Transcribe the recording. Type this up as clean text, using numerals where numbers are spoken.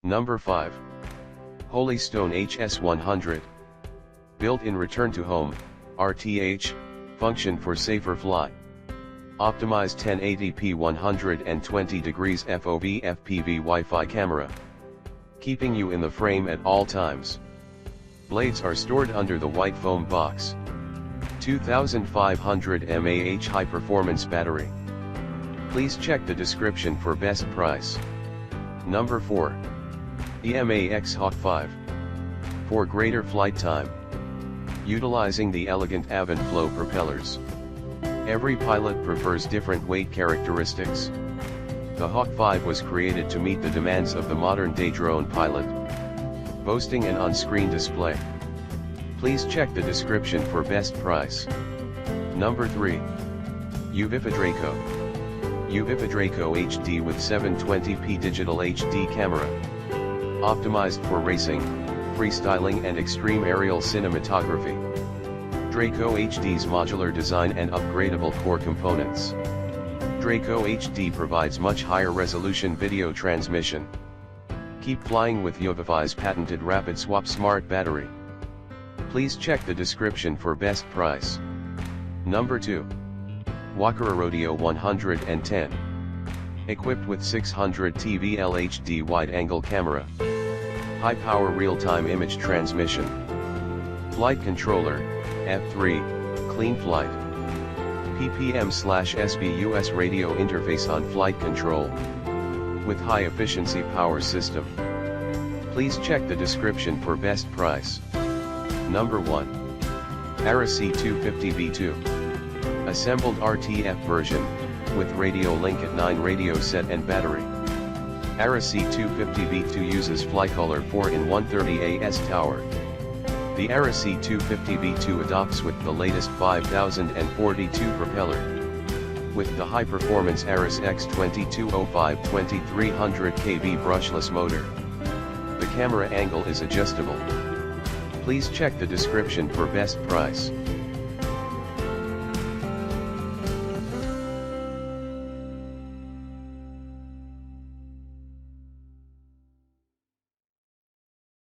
Number 5. Holystone HS100. Built-in return to home, RTH, function for safer flight. Optimized 1080p 120 degrees FOV FPV Wi-Fi camera. Keeping you in the frame at all times. Blades are stored under the white foam box. 2500 mAh high-performance battery. Please check the description for best price. Number 4. EMAX Hawk 5. For greater flight time. Utilizing the elegant Avon Flow propellers. Every pilot prefers different weight characteristics. The Hawk 5 was created to meet the demands of the modern-day drone pilot. Boasting an on-screen display. Please check the description for best price. Number 3. Uviva Draco. Uviva Draco HD with 720p digital HD camera. Optimized for racing, freestyling and extreme aerial cinematography. Draco HD's modular design and upgradable core components. Draco HD provides much higher resolution video transmission. Keep flying with Uviva's patented Rapid Swap Smart Battery. Please check the description for best price. Number 2. Wakara Rodeo 110. Equipped with 600 TVL HD wide-angle camera. High-power real-time image transmission. Flight controller, F3, clean flight. PPM/SBUS radio interface on flight control. With high-efficiency power system. Please check the description for best price. Number 1. ARA C250V2. Assembled RTF version, with radio link at 9 radio set and battery. ARA C250V2 uses Flycolor 4-in-1 30AS tower. The ARA C250V2 adopts with the latest 5042 propeller. With the high-performance ARIS X2205 2300 kV brushless motor. The camera angle is adjustable. Please check the description for best price.